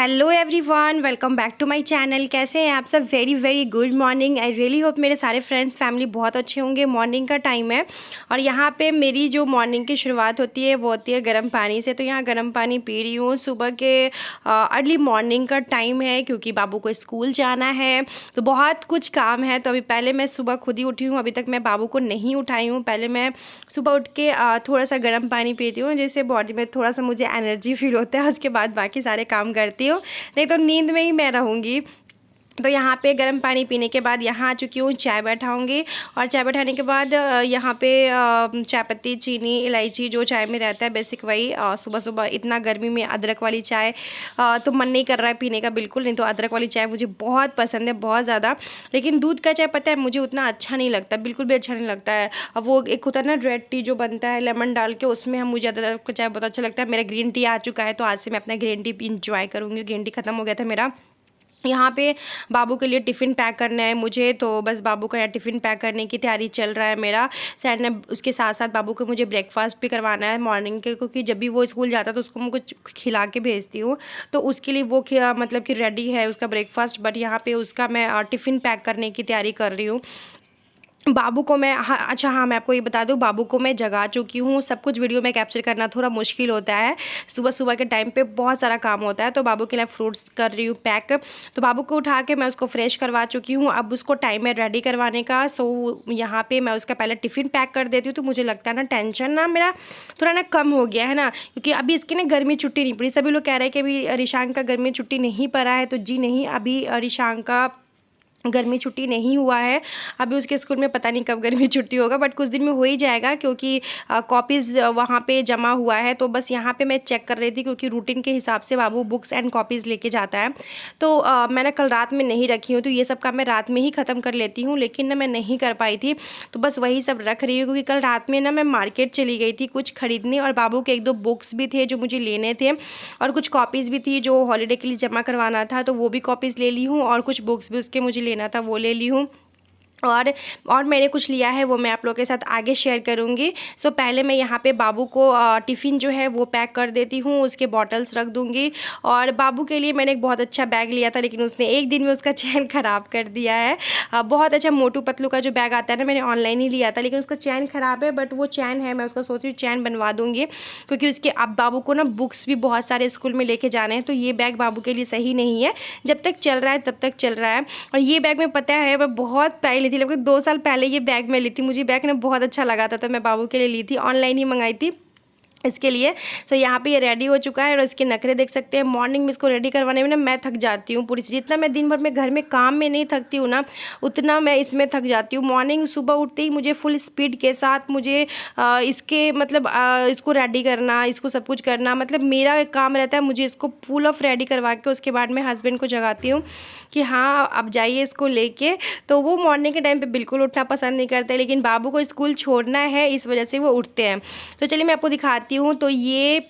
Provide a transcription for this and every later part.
Hello everyone, welcome back to my channel. कैसे हैं आप सब? Very very good morning. I really hope मेरे सारे फ्रेंड्स फैमिली बहुत अच्छे होंगे। मॉर्निंग का टाइम है और यहाँ पे मेरी जो मॉर्निंग की शुरुआत होती है वो होती है गर्म पानी से। तो यहाँ गर्म पानी पी रही हूँ। सुबह के अर्ली मॉर्निंग का टाइम है क्योंकि बाबू को स्कूल जाना है, तो बहुत कुछ काम है। तो अभी पहले मैं सुबह खुद ही उठी हूँ, अभी तक मैं बाबू को नहीं उठाई हूँ। पहले मैं सुबह उठ के थोड़ा सा गर्म पानी पीती हूँ, जिससे बॉडी में थोड़ा सा मुझे एनर्जी फील होता है। उसके बाद बाकी सारे काम करती हूँ, नहीं तो नींद में ही मैं रहूँगी। तो यहाँ पे गर्म पानी पीने के बाद यहाँ आ चुकी हूँ, चाय बैठाऊँगी। और चाय बैठाने के बाद यहाँ पे चाय पत्ती, चीनी, इलायची जो चाय में रहता है बेसिक वही। सुबह सुबह इतना गर्मी में अदरक वाली चाय तो मन नहीं कर रहा है पीने का बिल्कुल, नहीं तो अदरक वाली चाय मुझे बहुत पसंद है, बहुत ज़्यादा। लेकिन दूध का चाय पता है मुझे उतना अच्छा नहीं लगता, बिल्कुल भी अच्छा नहीं लगता है। अब वो एक होता है ना रेड टी जो बनता है लेमन डाल के, उसमें हम मुझे अदरक का चाय बहुत अच्छा लगता है। मेरा ग्रीन टी आ चुका है, तो आज से मैं अपना ग्रीन टी इंजॉय करूँगी। ग्रीन टी ख़त्म हो गया था मेरा। यहाँ पे बाबू के लिए टिफ़िन पैक करना है मुझे, तो बस बाबू का यहाँ टिफ़िन पैक करने की तैयारी चल रहा है मेरा। सैड ने उसके साथ साथ बाबू को मुझे ब्रेकफास्ट भी करवाना है मॉर्निंग के, क्योंकि जब भी वो स्कूल जाता है तो उसको मैं कुछ खिला के भेजती हूँ। तो उसके लिए वो मतलब कि रेडी है उसका ब्रेकफास्ट, बट यहाँ पे उसका मैं टिफ़िन पैक करने की तैयारी कर रही हूँ। बाबू को मैं हाँ, मैं आपको ये बता दूँ, बाबू को मैं जगा चुकी हूँ। सब कुछ वीडियो में कैप्चर करना थोड़ा मुश्किल होता है, सुबह सुबह के टाइम पे बहुत सारा काम होता है। तो बाबू के लिए फ्रूट्स कर रही हूँ पैक। तो बाबू को उठा के मैं उसको फ्रेश करवा चुकी हूँ, अब उसको टाइम है रेडी करवाने का। सो यहाँ पे मैं उसका पहले टिफ़िन पैक कर देती हूँ। तो मुझे लगता है ना टेंशन ना मेरा थोड़ा ना कम हो गया है ना, क्योंकि अभी इसकी ना गर्मी छुट्टी नहीं पड़ी। सभी लोग कह रहे हैं कि अभी रिशांक का गर्मी छुट्टी नहीं पड़ा है, तो जी नहीं, अभी रिशांक का गर्मी छुट्टी नहीं हुआ है। अभी उसके स्कूल में पता नहीं कब गर्मी छुट्टी होगा, बट कुछ दिन में हो ही जाएगा, क्योंकि कॉपीज़ वहाँ पे जमा हुआ है। तो बस यहाँ पे मैं चेक कर रही थी, क्योंकि रूटीन के हिसाब से बाबू बुक्स एंड कॉपीज़ लेके जाता है। तो मैंने कल रात में नहीं रखी हूँ, तो ये सब काम मैं रात में ही ख़त्म कर लेती हूँ, लेकिन ना मैं नहीं कर पाई थी। तो बस वही सब रख रही हूँ, क्योंकि कल रात में ना मैं मार्केट चली गई थी कुछ ख़रीदने, और बाबू के एक दो बुक्स भी थे जो मुझे लेने थे, और कुछ कॉपीज़ भी थी जो हॉलीडे के लिए जमा करवाना था, तो वो भी कॉपीज़ ले ली हूँ, और कुछ बुक्स भी उसके मुझे लेना था वो ले ली हूँ। और मैंने कुछ लिया है वो मैं आप लोगों के साथ आगे शेयर करूँगी। सो पहले मैं यहाँ पे बाबू को टिफ़िन जो है वो पैक कर देती हूँ, उसके बॉटल्स रख दूँगी। और बाबू के लिए मैंने एक बहुत अच्छा बैग लिया था, लेकिन उसने एक दिन में उसका चैन ख़राब कर दिया है। बहुत अच्छा मोटू पतलू का जो बैग आता है ना, मैंने ऑनलाइन ही लिया था, लेकिन उसका चैन ख़राब है। बट वो चैन है, मैं उसका सोच रही हूँ चैन बनवा दूँगी, क्योंकि उसके अब बाबू को ना बुक्स भी बहुत सारे स्कूल में लेके जाने हैं। तो ये बैग बाबू के लिए सही नहीं है, जब तक चल रहा है तब तक चल रहा है। और ये बैग में पता है मैं बहुत पहले थी, लगभग 2 साल पहले ये बैग मैं ली थी। मुझे बैग ना बहुत अच्छा लगा था, तो मैं बाबू के लिए ली थी, ऑनलाइन ही मंगाई थी इसके लिए। सो यहाँ पे ये रेडी हो चुका है, और इसके नखरे देख सकते हैं। मॉर्निंग में इसको रेडी करवाने में ना मैं थक जाती हूँ पूरी। जितना मैं दिन भर में घर में काम में नहीं थकती हूँ ना, उतना मैं इसमें थक जाती हूँ। मॉर्निंग सुबह उठते ही मुझे फुल स्पीड के साथ मुझे इसके मतलब इसको रेडी करना, इसको सब कुछ करना, मतलब मेरा एक काम रहता है। मुझे इसको फुल ऑफ रेडी करवा के उसके बाद मैं हस्बैंड को जगाती हूँ कि हाँ अब जाइए इसको लेके। तो वो मॉर्निंग के टाइम पे बिल्कुल उठना पसंद नहीं करते, लेकिन बाबू को स्कूल छोड़ना है, इस वजह से वो उठते हैं। तो चलिए मैं आपको दिखाती हूँ। तो ये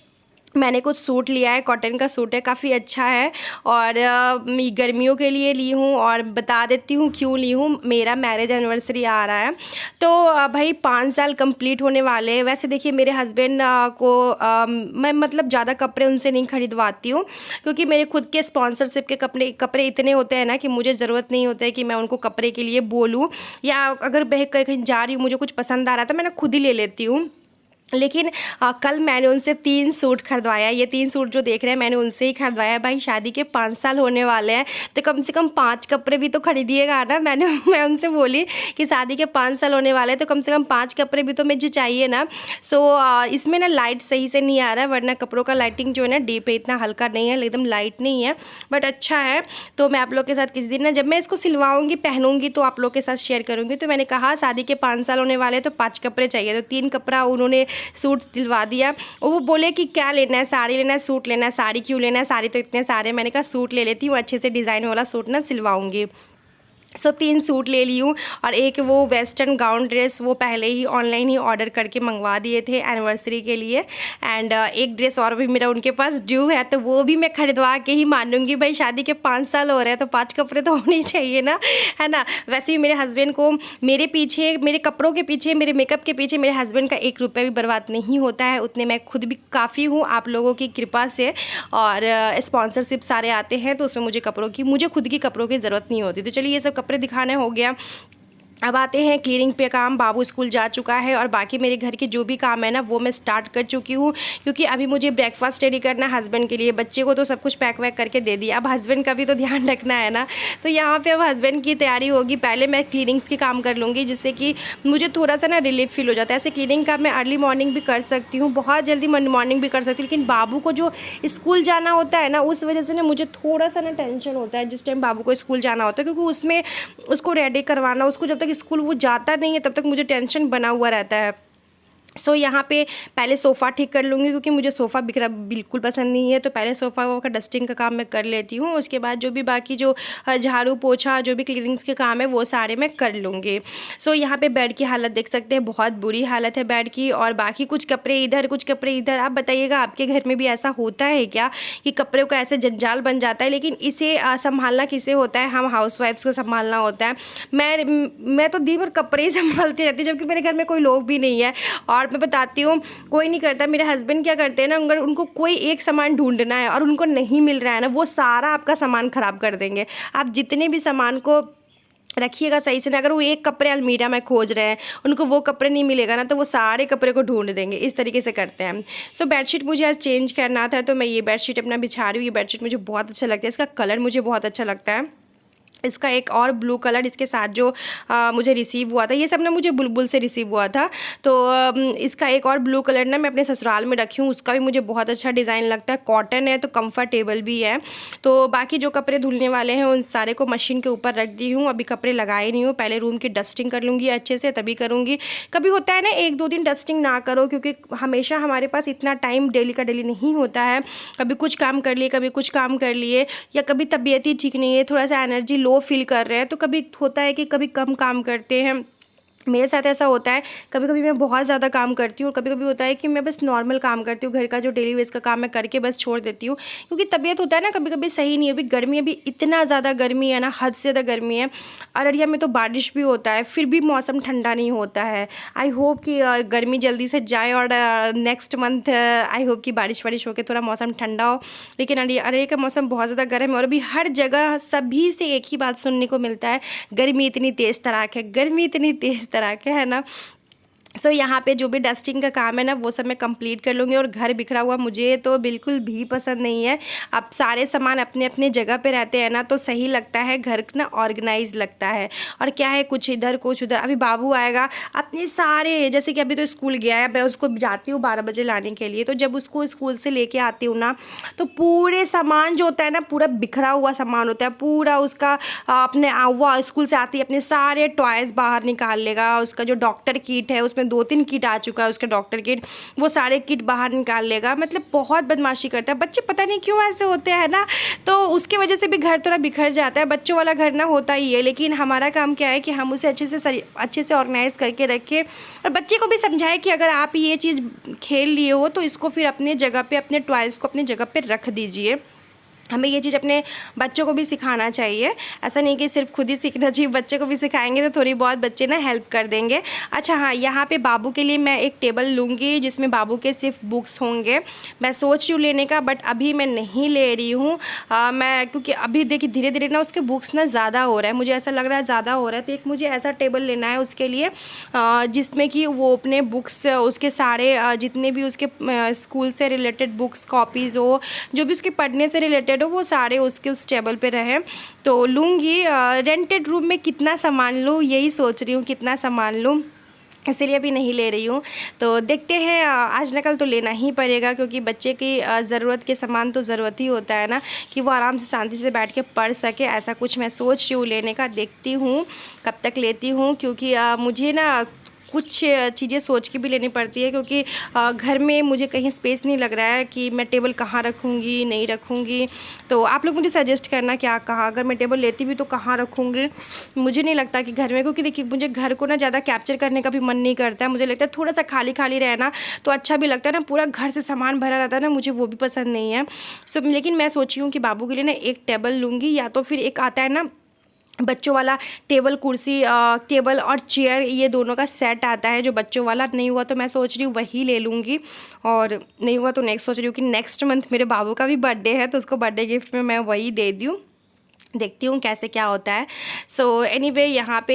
मैंने कुछ सूट लिया है, कॉटन का सूट है, काफ़ी अच्छा है, और गर्मियों के लिए ली हूँ। और बता देती हूँ क्यों ली हूँ, मेरा मैरिज एनिवर्सरी आ रहा है, तो भाई 5 साल कंप्लीट होने वाले हैं। वैसे देखिए मेरे हस्बैंड को मैं मतलब ज़्यादा कपड़े उनसे नहीं खरीदवाती हूँ, क्योंकि मेरे खुद के स्पॉन्सरशिप के कपड़े इतने होते हैं ना कि मुझे ज़रूरत नहीं होता है कि मैं उनको कपड़े के लिए बोलूँ, या अगर मैं कहीं जा रही हूँ मुझे कुछ पसंद आ रहा था, मैं खुद ही ले लेती हूँ। लेकिन कल मैंने उनसे 3 सूट खरीदवाया। ये 3 सूट जो देख रहे हैं मैंने उनसे ही खरीदवाया। भाई शादी के 5 साल होने वाले हैं, तो कम से कम 5 कपड़े भी तो खरीदिएगा ना। मैं उनसे बोली कि शादी के 5 साल होने वाले हैं, तो कम से कम 5 कपड़े भी तो मुझे चाहिए ना। सो इसमें ना लाइट सही से नहीं आ रहा है, वरना कपड़ों का लाइटिंग जो है ना डीप है, इतना हल्का नहीं है, एकदम लाइट नहीं है, बट अच्छा है। तो मैं आप लोग के साथ किसी दिन ना जब मैं इसको सिलवाऊँगी पहनूँगी तो आप लोग के साथ शेयर करूँगी। तो मैंने कहा शादी के 5 साल होने वाले हैं, तो 5 कपड़े चाहिए, तो 3 कपड़ा उन्होंने सूट दिलवा दिया। और वो बोले कि क्या लेना है, साड़ी लेना है, सूट लेना है। साड़ी क्यों लेना है, साड़ी तो इतने सारे। मैंने कहा सूट ले लेती हूँ, अच्छे से डिज़ाइन वाला सूट ना सिलवाऊंगी। 3 सूट ले ली हूँ और एक वो वेस्टर्न गाउन ड्रेस वो पहले ही ऑनलाइन ही ऑर्डर करके मंगवा दिए थे एनिवर्सरी के लिए। एंड एक ड्रेस और भी मेरा उनके पास ड्यू है, तो वो भी मैं खरीदवा के ही मानूंगी। भाई शादी के 5 साल हो रहे हैं तो 5 कपड़े तो होने चाहिए ना, है ना। वैसे ही मेरे हस्बैंड को मेरे पीछे, मेरे कपड़ों के पीछे, मेरे मेकअप के पीछे मेरे हस्बैंड का 1 रुपया भी बर्बाद नहीं होता है। उतने मैं खुद भी काफ़ी हूँ आप लोगों की कृपा से, और स्पॉन्सरशिप सारे आते हैं तो उसमें मुझे खुद की कपड़ों की ज़रूरत नहीं होती। तो चलिए ये सब कपड़े दिखाने हो गया। अब आते हैं क्लीनिंग पे काम। बाबू स्कूल जा चुका है और बाकी मेरे घर के जो भी काम है ना वो मैं स्टार्ट कर चुकी हूँ, क्योंकि अभी मुझे ब्रेकफास्ट रेडी करना है हस्बैंड के लिए। बच्चे को तो सब कुछ पैक वैक करके दे दिया, अब हस्बैंड का भी तो ध्यान रखना है ना। तो यहाँ पे अब हस्बैंड की तैयारी होगी। पहले मैं क्लीनिंग्स के काम कर लूँगी, जिससे कि मुझे थोड़ा सा ना रिलीफ फील हो जाता है। ऐसे क्लीनिंग का मैं अर्ली मॉर्निंग भी कर सकती हूँ, बहुत जल्दी मॉर्निंग भी कर सकती हूँ, लेकिन बाबू को जो स्कूल जाना होता है ना उस वजह से ना मुझे थोड़ा सा ना टेंशन होता है जिस टाइम बाबू को स्कूल जाना होता है, क्योंकि उसमें उसको रेडी करवाना, उसको जब तक स्कूल वो जाता नहीं है तब तक मुझे टेंशन बना हुआ रहता है। यहाँ पे पहले सोफ़ा ठीक कर लूँगी, क्योंकि मुझे सोफ़ा बिखरा बिल्कुल पसंद नहीं है। तो पहले सोफ़ा का डस्टिंग का काम मैं कर लेती हूँ, उसके बाद जो भी बाकी जो झाड़ू पोछा जो भी क्लीनिंग्स के काम है वो सारे मैं कर लूँगी। यहाँ पे बेड की हालत देख सकते हैं, बहुत बुरी हालत है बेड की, और बाकी कुछ कपड़े इधर कुछ कपड़े इधर। आप बताइएगा आपके घर में भी ऐसा होता है क्या कि कपड़ों का ऐसे जंजाल बन जाता है, लेकिन इसे संभालना किसे होता है, हम हाउसवाइफ्स को संभालना होता है। मैं तो दिन भर कपड़े ही संभालती रहती हूँ, जबकि मेरे घर में कोई लोग भी नहीं है। और मैं बताती हूँ कोई नहीं करता। मेरे हस्बैंड क्या करते हैं ना, अगर उनको कोई एक सामान ढूंढना है और उनको नहीं मिल रहा है ना, वो सारा आपका सामान ख़राब कर देंगे। आप जितने भी सामान को रखिएगा सही से ना, अगर वो एक कपड़े अलमीरा में खोज रहे हैं, उनको वो कपड़े नहीं मिलेगा ना, तो वो सारे कपड़े को ढूंढ देंगे। इस तरीके से करते हैं। बेडशीट मुझे आज चेंज करना था, तो मैं ये बेडशीट अपना बिछा रही हूँ। ये बेडशीट मुझे बहुत अच्छा लगता है, इसका कलर मुझे बहुत अच्छा लगता है। इसका एक और ब्लू कलर इसके साथ जो मुझे रिसीव हुआ था, ये सब ना मुझे बुलबुल से रिसीव हुआ था। तो इसका एक और ब्लू कलर ना मैं अपने ससुराल में रखी हूँ, उसका भी मुझे बहुत अच्छा डिज़ाइन लगता है। कॉटन है तो कंफर्टेबल भी है। तो बाकी जो कपड़े धुलने वाले हैं उन सारे को मशीन के ऊपर रख दी हूँ, अभी कपड़े लगाए नहीं हूँ। पहले रूम की डस्टिंग कर लूँगी अच्छे से, तभी करूँगी। कभी होता है ना 1-2 दिन डस्टिंग ना करो, क्योंकि हमेशा हमारे पास इतना टाइम डेली का डेली नहीं होता है। कभी कुछ काम कर लिए, कभी कुछ काम कर लिए, या कभी तबीयत ही ठीक नहीं है, थोड़ा सा एनर्जी लो फील कर रहे हैं, तो कभी होता है कि कभी कम काम करते हैं। मेरे साथ ऐसा होता है, कभी कभी मैं बहुत ज़्यादा काम करती हूँ, कभी कभी होता है कि मैं बस नॉर्मल काम करती हूँ, घर का जो डेली वेज का काम मैं करके बस छोड़ देती हूँ, क्योंकि तबीयत होता है ना कभी कभी सही नहीं है। अभी गर्मी, अभी इतना ज़्यादा गर्मी है ना, हद से ज़्यादा गर्मी है। अररिया में तो बारिश भी होता है, फिर भी मौसम ठंडा नहीं होता है। आई होप कि गर्मी जल्दी से जाए और नेक्स्ट मंथ आई होप कि बारिश वारिश होकर थोड़ा मौसम ठंडा हो। लेकिन अररिया का मौसम बहुत ज़्यादा गर्म है, और अभी हर जगह सभी से एक ही बात सुनने को मिलता है, गर्मी इतनी तेज़ तराक है, गर्मी इतनी तेज़ तरह के, है ना। यहाँ पे जो भी डस्टिंग का काम है ना वो सब मैं कंप्लीट कर लूँगी। और घर बिखरा हुआ मुझे तो बिल्कुल भी पसंद नहीं है। अब सारे सामान अपने अपने जगह पे रहते हैं ना, तो सही लगता है, घर ना ऑर्गेनाइज लगता है। और क्या है, कुछ इधर कुछ उधर। अभी बाबू आएगा, अपने सारे, जैसे कि अभी तो स्कूल गया है, मैं उसको जाती हूँ 12 बजे लाने के लिए। तो जब उसको स्कूल से लेके आती हूँ ना, तो पूरे सामान जो होता है ना, पूरा बिखरा हुआ सामान होता है पूरा उसका। अपने वो स्कूल से आती है अपने सारे टॉयज़ बाहर निकाल लेगा। उसका जो डॉक्टर किट है उसमें 2-3 किट आ चुका है उसका डॉक्टर किट, वो सारे किट बाहर निकाल लेगा। मतलब बहुत बदमाशी करता है। बच्चे पता नहीं क्यों ऐसे होते हैं ना, तो उसके वजह से भी घर थोड़ा बिखर जाता है। बच्चों वाला घर ना होता ही है, लेकिन हमारा काम क्या है कि हम उसे अच्छे से ऑर्गेनाइज करके रखें, और बच्चे को भी समझाएं कि अगर आप ये चीज़ खेल लिए हो तो इसको फिर अपने जगह पे, अपने टॉयज़ को अपनी जगह पे रख दीजिए। हमें ये चीज़ अपने बच्चों को भी सिखाना चाहिए। ऐसा नहीं कि सिर्फ खुद ही सीखना चाहिए, बच्चे को भी सिखाएंगे तो थोड़ी बहुत बच्चे ना हेल्प कर देंगे। अच्छा हाँ, यहाँ पे बाबू के लिए मैं एक टेबल लूँगी जिसमें बाबू के सिर्फ बुक्स होंगे। मैं सोच रही हूँ लेने का, बट अभी मैं नहीं ले रही हूँ। मैं क्योंकि अभी देखिए धीरे धीरे ना उसके बुक्स ना ज़्यादा हो रहा है, मुझे ऐसा लग रहा है ज़्यादा हो रहा है। तो एक मुझे ऐसा टेबल लेना है उसके लिए जिसमें कि वो अपने बुक्स, उसके सारे जितने भी उसके स्कूल से रिलेटेड बुक्स कॉपीज़ हो, जो भी उसके पढ़ने से रिलेटेड वो सारे उसके उस टेबल पे रहे। तो लूँगी। रेंटेड रूम में कितना सामान लूँ, यही सोच रही हूँ कितना सामान लूँ, इसलिए अभी नहीं ले रही हूँ। तो देखते हैं, आज न कल तो लेना ही पड़ेगा, क्योंकि बच्चे की ज़रूरत के सामान तो ज़रूरत ही होता है ना, कि वो आराम से शांति से बैठ के पढ़ सके। ऐसा कुछ मैं सोच रही हूँ लेने का, देखती हूँ कब तक लेती हूँ, क्योंकि मुझे ना कुछ चीज़ें सोच के भी लेनी पड़ती है, क्योंकि घर में मुझे कहीं स्पेस नहीं लग रहा है कि मैं टेबल कहाँ रखूँगी, नहीं रखूँगी। तो आप लोग मुझे सजेस्ट करना क्या कहाँ, अगर मैं टेबल लेती भी तो कहाँ रखूँगी। मुझे नहीं लगता कि घर में, क्योंकि देखिए मुझे घर को ना ज़्यादा कैप्चर करने का भी मन नहीं करता है। मुझे लगता है थोड़ा सा खाली खाली रहना तो अच्छा भी लगता है ना, पूरा घर से सामान भरा रहता है ना, मुझे वो भी पसंद नहीं है। लेकिन मैं सोची हूँ कि बाबू के लिए ना एक टेबल लूँगी, या तो फिर एक आता है ना बच्चों वाला टेबल कुर्सी, टेबल और चेयर, ये दोनों का सेट आता है जो बच्चों वाला। नहीं हुआ तो मैं सोच रही हूँ वही ले लूँगी, और नहीं हुआ तो नेक्स्ट सोच रही हूँ कि नेक्स्ट मंथ मेरे बाबू का भी बर्थडे है, तो उसको बर्थडे गिफ्ट में मैं वही दे दूँ। देखती हूँ कैसे क्या होता है। सो एनीवे यहाँ पे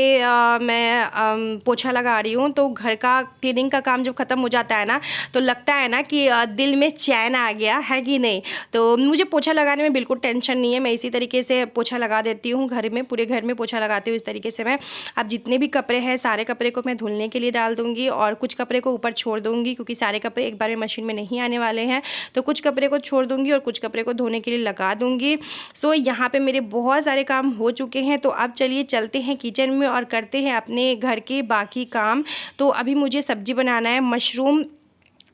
मैं पोछा लगा रही हूँ। तो घर का क्लीनिंग का काम जब ख़त्म हो जाता है ना, तो लगता है ना कि दिल में चैन आ गया है कि नहीं। तो मुझे पोछा लगाने में बिल्कुल टेंशन नहीं है, मैं इसी तरीके से पोछा लगा देती हूँ घर में, पूरे घर में पोछा लगाती हूँ इस तरीके से मैं। अब जितने भी कपड़े हैं सारे कपड़े को मैं धुलने के लिए डाल दूँगी, और कुछ कपड़े को ऊपर छोड़ दूँगी, क्योंकि सारे कपड़े एक बार में मशीन में नहीं आने वाले हैं। तो कुछ कपड़े को छोड़ दूँगी और कुछ कपड़े को धोने के लिए लगा दूँगी। सो यहाँ पर मेरे बहुत सारे काम हो चुके हैं। तो अब चलिए चलते हैं किचन में और करते हैं अपने घर के बाकी काम। तो अभी मुझे सब्जी बनाना है, मशरूम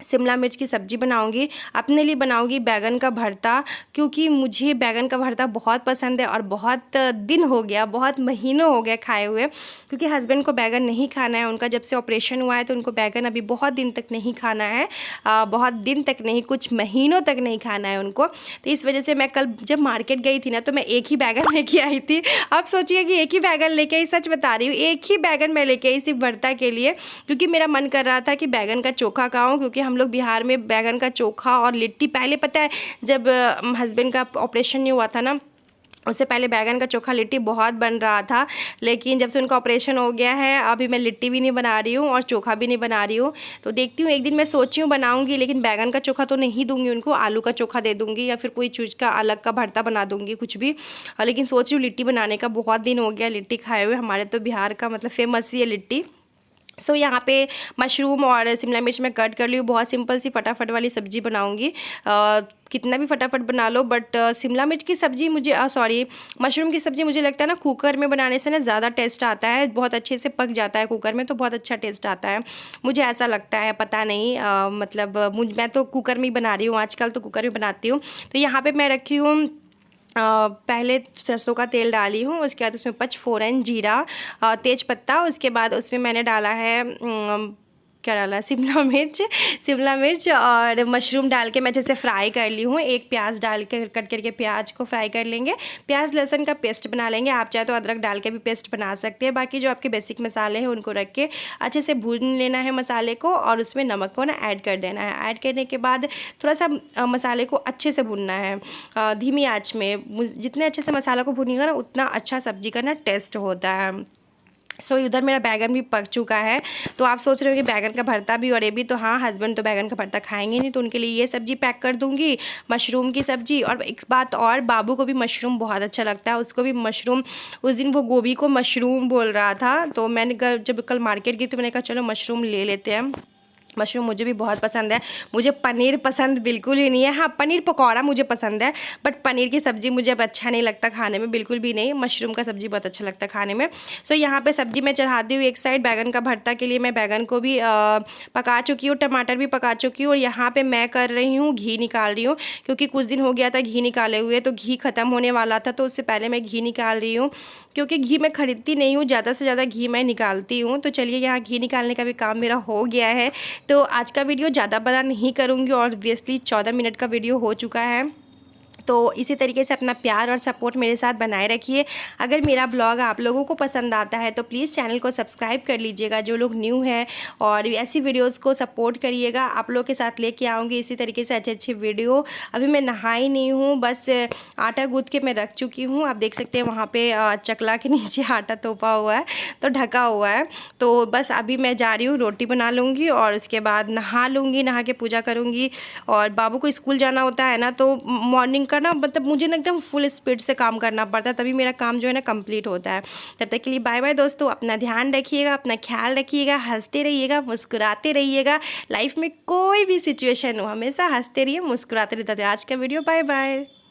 शिमला मिर्च की सब्ज़ी बनाऊंगी, अपने लिए बनाऊंगी बैगन का भरता, क्योंकि मुझे बैगन का भरता बहुत पसंद है और बहुत दिन हो गया, बहुत महीनों हो गए खाए हुए, क्योंकि हस्बैंड को बैगन नहीं खाना है। उनका जब से ऑपरेशन हुआ है तो उनको बैगन अभी बहुत दिन तक नहीं खाना है, बहुत दिन तक नहीं, कुछ महीनों तक नहीं खाना है उनको। तो इस वजह से मैं कल जब मार्केट गई थी ना, तो मैं एक ही बैगन लेके आई थी। अब सोचिए कि एक ही बैगन लेके आई, सच बता रही हूँ, एक ही बैगन मैं लेके आई सिर्फ भरता के लिए, क्योंकि मेरा मन कर रहा था कि बैगन का चोखा खाऊं। क्योंकि हम लोग बिहार में बैगन का चोखा और लिट्टी, पहले पता है जब हस्बैंड का ऑपरेशन नहीं हुआ था ना, उससे पहले बैगन का चोखा लिट्टी बहुत बन रहा था। लेकिन जब से उनका ऑपरेशन हो गया है, अभी मैं लिट्टी भी नहीं बना रही हूँ और चोखा भी नहीं बना रही हूँ। तो देखती हूँ, एक दिन मैं सोची हूँ बनाऊँगी, लेकिन बैगन का चोखा तो नहीं दूँगी उनको, आलू का चोखा दे दूँगी, या फिर कोई चीज़ का अलग का भरता बना दूँगी, कुछ भी। लेकिन सोच रही हूँ लिट्टी बनाने का, बहुत दिन हो गया लिट्टी खाए हुए। हमारे तो बिहार का मतलब फेमस ही है लिट्टी। सो यहाँ पे मशरूम और शिमला मिर्च मैं कट कर ली हूँ। बहुत सिंपल सी फटाफट वाली सब्ज़ी बनाऊँगी, कितना भी फटाफट बना लो, बट शिमला मिर्च की सब्ज़ी मुझे सॉरी मशरूम की सब्ज़ी मुझे लगता है ना कुकर में बनाने से ना ज़्यादा टेस्ट आता है, बहुत अच्छे से पक जाता है कुकर में, तो बहुत अच्छा टेस्ट आता है, मुझे ऐसा लगता है, पता नहीं। मतलब मैं तो कुकर में ही बना रही हूँ आजकल, तो कुकर में बनाती हूँ। तो यहाँ पर मैं रखी हूँ पहले सरसों का तेल डाली हूँ, उसके बाद उसमें पचफोरन, जीरा, तेज पत्ता, उसके बाद उसमें मैंने डाला है क्या डाला, शिमला मिर्च और मशरूम डाल के मैं अच्छे से फ्राई कर ली हूँ। एक प्याज डाल के कट करके प्याज को फ्राई कर लेंगे, प्याज लहसुन का पेस्ट बना लेंगे, आप चाहे तो अदरक डाल के भी पेस्ट बना सकते हैं। बाकी जो आपके बेसिक मसाले हैं उनको रख के अच्छे से भून लेना है मसाले को, और उसमें नमक को ना ऐड कर देना है। ऐड करने के बाद थोड़ा सा मसाले को अच्छे से भूनना है धीमी आँच में। जितने अच्छे से मसाला को भूनिएगा ना, उतना अच्छा सब्जी का ना टेस्ट होता है। सो इधर मेरा बैगन भी पक चुका है। तो आप सोच रहे हो कि बैगन का भरता भी और ये भी, तो हाँ, हस्बैंड तो बैगन का भरता खाएंगे नहीं, तो उनके लिए ये सब्ज़ी पैक कर दूंगी, मशरूम की सब्ज़ी। और एक बात और, बाबू को भी मशरूम बहुत अच्छा लगता है, उसको भी मशरूम, उस दिन वो गोभी को मशरूम बोल रहा था, तो मैंने जब कल मार्केट गई तो मैंने कहा चलो मशरूम ले लेते हैं। मशरूम मुझे भी बहुत पसंद है। मुझे पनीर पसंद बिल्कुल ही नहीं है, हाँ पनीर पकौड़ा मुझे पसंद है, बट पनीर की सब्ज़ी मुझे अब अच्छा नहीं लगता खाने में, बिल्कुल भी नहीं। मशरूम का सब्ज़ी बहुत अच्छा लगता है खाने में। सो यहाँ पे सब्ज़ी मैं चढ़ाती हूँ एक साइड। बैगन का भरता के लिए मैं बैगन को भी पका चुकी हूँ, टमाटर भी पका चुकी हूँ, और यहाँ पर मैं कर रही हूँ घी निकाल रही हूँ, क्योंकि कुछ दिन हो गया था घी निकाले हुए, तो घी ख़त्म होने वाला था, तो उससे पहले मैं घी निकाल रही हूँ, क्योंकि घी मैं खरीदती नहीं हूँ, ज़्यादा से ज़्यादा घी मैं निकालती हूँ। तो चलिए यहाँ घी निकालने का भी काम मेरा हो गया है। तो आज का वीडियो ज़्यादा बड़ा नहीं करूँगी, ऑब्वियसली 14 मिनट का वीडियो हो चुका है। तो इसी तरीके से अपना प्यार और सपोर्ट मेरे साथ बनाए रखिए। अगर मेरा ब्लॉग आप लोगों को पसंद आता है तो प्लीज़ चैनल को सब्सक्राइब कर लीजिएगा, जो लोग न्यू हैं, और ऐसी वीडियोस को सपोर्ट करिएगा। आप लोग के साथ लेके आऊँगी इसी तरीके से अच्छे अच्छे वीडियो। अभी मैं नहाई नहीं हूँ, बस आटा गूँथ के मैं रख चुकी हूँ। आप देख सकते हैं वहाँ पर चकला के नीचे आटा तोपा हुआ है, तो ढका हुआ है। तो बस अभी मैं जा रही हूँ, रोटी बना लूँगी और उसके बाद नहा लूँगी, नहा के पूजा करूँगी। और बाबू को स्कूल जाना होता है ना, तो मॉर्निंग का ना मतलब मुझे ना एकदम फुल स्पीड से काम करना पड़ता है, तभी मेरा काम जो है ना कंप्लीट होता है। तब तक के लिए बाय बाय दोस्तों, अपना ध्यान रखिएगा, अपना ख्याल रखिएगा, हंसते रहिएगा, मुस्कुराते रहिएगा। लाइफ में कोई भी सिचुएशन हो, हमेशा हंसते रहिए, मुस्कुराते रहिए। आज का वीडियो बाय बाय।